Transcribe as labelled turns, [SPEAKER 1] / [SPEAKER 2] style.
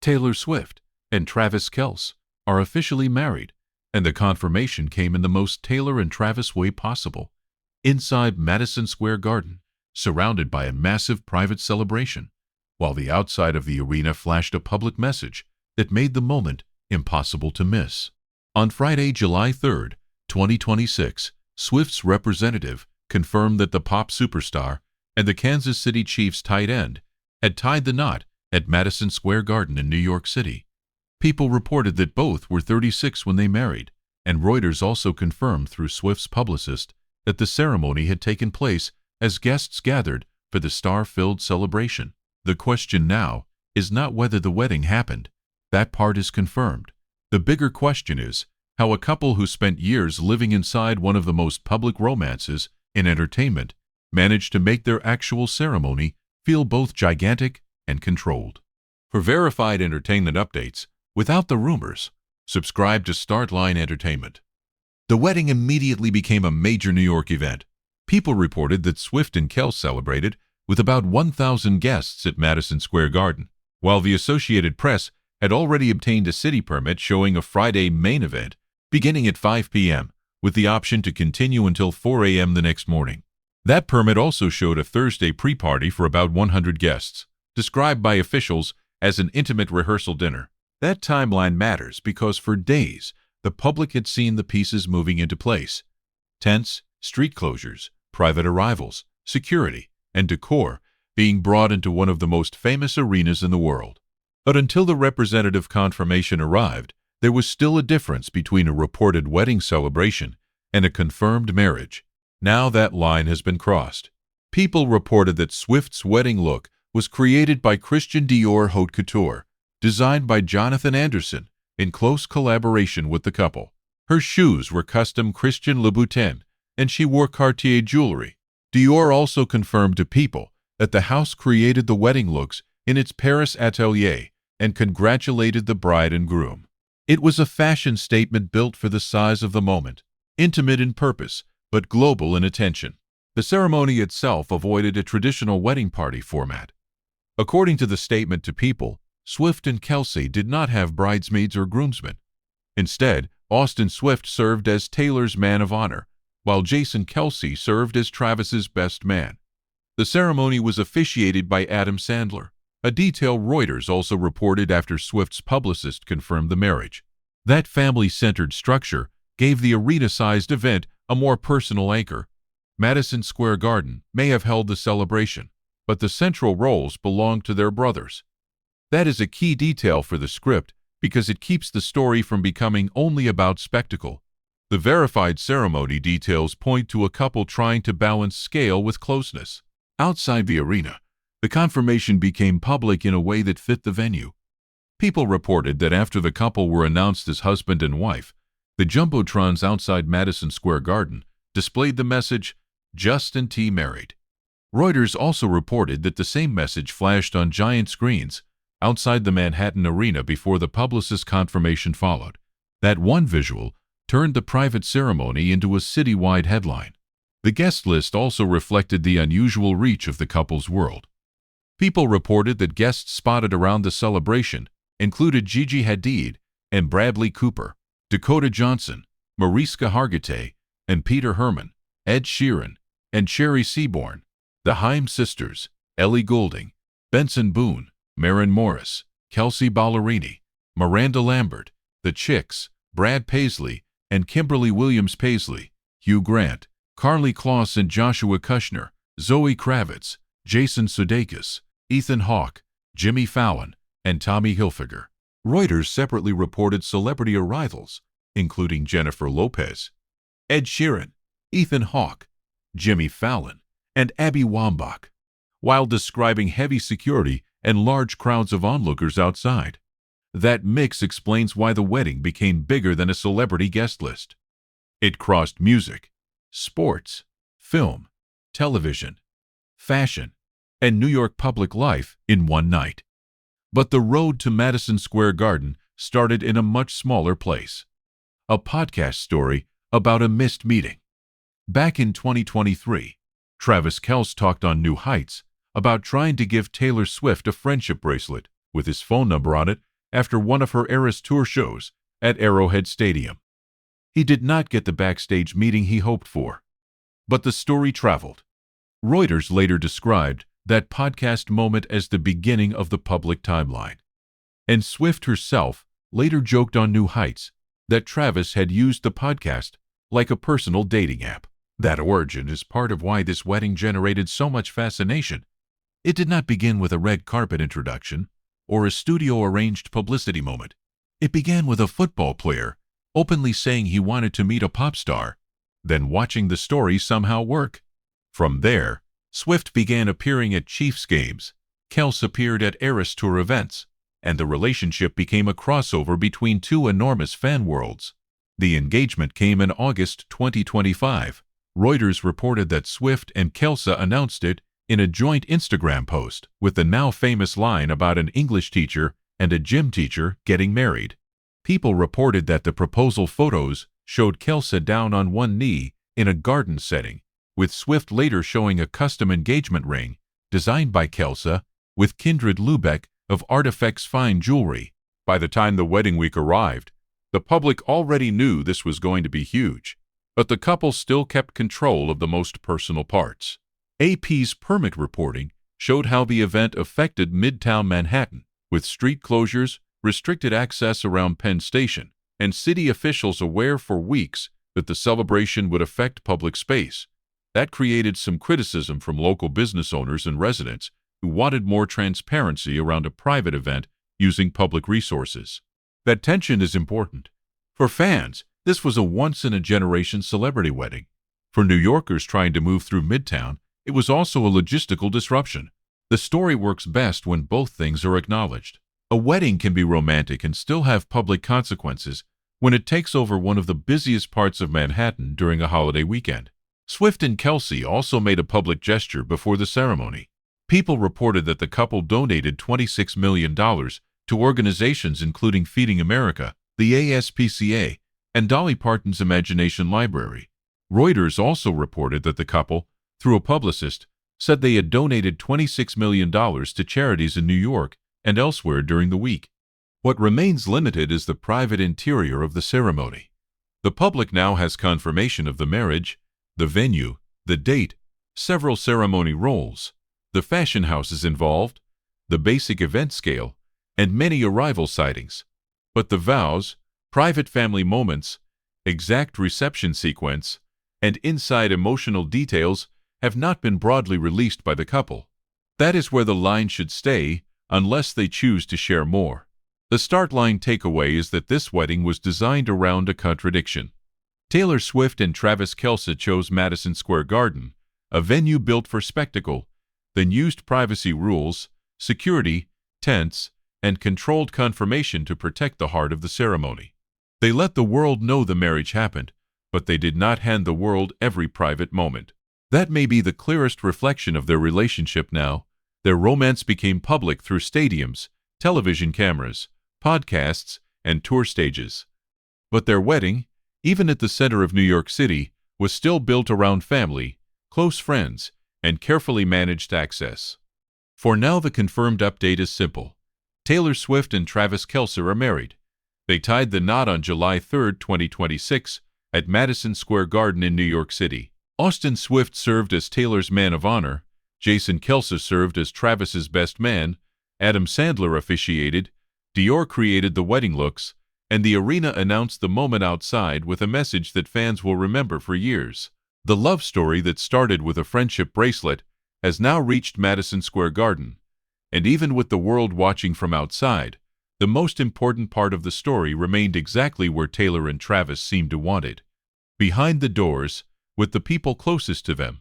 [SPEAKER 1] Taylor Swift and Travis Kelce are officially married, and the confirmation came in the most Taylor and Travis way possible, inside Madison Square Garden, surrounded by a massive private celebration, while the outside of the arena flashed a public message that made the moment impossible to miss. On Friday, July 3, 2026, Swift's representative confirmed that the pop superstar and the Kansas City Chiefs tight end had tied the knot at Madison Square Garden in New York City. People reported that both were 36 when they married, and Reuters also confirmed through Swift's publicist that the ceremony had taken place as guests gathered for the star-filled celebration. The question now is not whether the wedding happened. That part is confirmed. The bigger question is how a couple who spent years living inside one of the most public romances in entertainment managed to make their actual ceremony feel both gigantic and controlled. For verified entertainment updates, without the rumors, subscribe to Startline Entertainment. The wedding immediately became a major New York event. People reported that Swift and Kelce celebrated with about 1,000 guests at Madison Square Garden, while the Associated Press had already obtained a city permit showing a Friday main event beginning at 5 p.m. with the option to continue until 4 a.m. the next morning. That permit also showed a Thursday pre-party for about 100 guests, described by officials as an intimate rehearsal dinner. That timeline matters because for days, the public had seen the pieces moving into place. Tents, street closures, private arrivals, security, and decor being brought into one of the most famous arenas in the world. But until the representative confirmation arrived, there was still a difference between a reported wedding celebration and a confirmed marriage. Now that line has been crossed. People reported that Swift's wedding look was created by Christian Dior Haute Couture, designed by Jonathan Anderson in close collaboration with the couple. Her shoes were custom Christian Louboutin, and she wore Cartier jewelry. Dior also confirmed to People that the house created the wedding looks in its Paris atelier and congratulated the bride and groom. It was a fashion statement built for the size of the moment, intimate in purpose, but global in attention. The ceremony itself avoided a traditional wedding party format. According to the statement to People, Swift and Kelce did not have bridesmaids or groomsmen. Instead, Austin Swift served as Taylor's man of honor, while Jason Kelce served as Travis's best man. The ceremony was officiated by Adam Sandler, a detail Reuters also reported after Swift's publicist confirmed the marriage. That family-centered structure gave the arena-sized event a more personal anchor. Madison Square Garden may have held the celebration, but the central roles belonged to their brothers. That is a key detail for the script because it keeps the story from becoming only about spectacle. The verified ceremony details point to a couple trying to balance scale with closeness. Outside the arena, the confirmation became public in a way that fit the venue. People reported that after the couple were announced as husband and wife, the jumbotrons outside Madison Square Garden displayed the message, "Justin T. married." Reuters also reported that the same message flashed on giant screens outside the Manhattan Arena before the publicist's confirmation followed. That one visual turned the private ceremony into a citywide headline. The guest list also reflected the unusual reach of the couple's world. People reported that guests spotted around the celebration included Gigi Hadid and Bradley Cooper, Dakota Johnson, Mariska Hargitay, and Peter Herman, Ed Sheeran, and Cherry Seaborn, the Haim sisters, Ellie Goulding, Benson Boone, Maren Morris, Kelsey Ballerini, Miranda Lambert, The Chicks, Brad Paisley, and Kimberly Williams Paisley, Hugh Grant, Karlie Kloss and Joshua Kushner, Zoe Kravitz, Jason Sudeikis, Ethan Hawke, Jimmy Fallon, and Tommy Hilfiger. Reuters separately reported celebrity arrivals, including Jennifer Lopez, Ed Sheeran, Ethan Hawke, Jimmy Fallon, and Abby Wambach, while describing heavy security and large crowds of onlookers outside. That mix explains why the wedding became bigger than a celebrity guest list. It crossed music, sports, film, television, fashion, and New York public life in one night. But the road to Madison Square Garden started in a much smaller place. A podcast story about a missed meeting. Back in 2023, Travis Kelce talked on New Heights about trying to give Taylor Swift a friendship bracelet with his phone number on it after one of her Eras Tour shows at Arrowhead Stadium. He did not get the backstage meeting he hoped for. But the story traveled. Reuters later described that podcast moment as the beginning of the public timeline. And Swift herself later joked on New Heights that Travis had used the podcast like a personal dating app. That origin is part of why this wedding generated so much fascination. It did not begin with a red carpet introduction or a studio-arranged publicity moment. It began with a football player openly saying he wanted to meet a pop star, then watching the story somehow work. From there, Swift began appearing at Chiefs games, Kelce appeared at Eras Tour events, and the relationship became a crossover between two enormous fan worlds. The engagement came in August 2025. Reuters reported that Swift and Kelce announced it in a joint Instagram post with the now famous line about an English teacher and a gym teacher getting married. People reported that the proposal photos showed Kelce down on one knee in a garden setting, with Swift later showing a custom engagement ring designed by Kelce with Kindred Lubeck of Artifacts Fine Jewelry. By the time the wedding week arrived, the public already knew this was going to be huge, but the couple still kept control of the most personal parts. AP's permit reporting showed how the event affected Midtown Manhattan, with street closures, restricted access around Penn Station, and city officials aware for weeks that the celebration would affect public space. That created some criticism from local business owners and residents who wanted more transparency around a private event using public resources. That tension is important. For fans, this was a once-in-a-generation celebrity wedding. For New Yorkers trying to move through Midtown, it was also a logistical disruption. The story works best when both things are acknowledged. A wedding can be romantic and still have public consequences when it takes over one of the busiest parts of Manhattan during a holiday weekend. Swift and Kelce also made a public gesture before the ceremony. People reported that the couple donated $26 million to organizations including Feeding America, the ASPCA, and Dolly Parton's Imagination Library. Reuters also reported that the couple, through a publicist, said they had donated $26 million to charities in New York and elsewhere during the week. What remains limited is the private interior of the ceremony. The public now has confirmation of the marriage, the venue, the date, several ceremony roles, the fashion houses involved, the basic event scale, and many arrival sightings. But the vows, private family moments, exact reception sequence, and inside emotional details have not been broadly released by the couple. That is where the line should stay, unless they choose to share more. The start line takeaway is that this wedding was designed around a contradiction. Taylor Swift and Travis Kelce chose Madison Square Garden, a venue built for spectacle, then used privacy rules, security, tents, and controlled confirmation to protect the heart of the ceremony. They let the world know the marriage happened, but they did not hand the world every private moment. That may be the clearest reflection of their relationship now. Their romance became public through stadiums, television cameras, podcasts, and tour stages. But their wedding, even at the center of New York City, was still built around family, close friends, and carefully managed access. For now, the confirmed update is simple. Taylor Swift and Travis Kelce are married. They tied the knot on July 3, 2026, at Madison Square Garden in New York City. Austin Swift served as Taylor's man of honor, Jason Kelce served as Travis's best man, Adam Sandler officiated, Dior created the wedding looks, and the arena announced the moment outside with a message that fans will remember for years. The love story that started with a friendship bracelet has now reached Madison Square Garden, and even with the world watching from outside, the most important part of the story remained exactly where Taylor and Travis seemed to want it, behind the doors, with the people closest to them.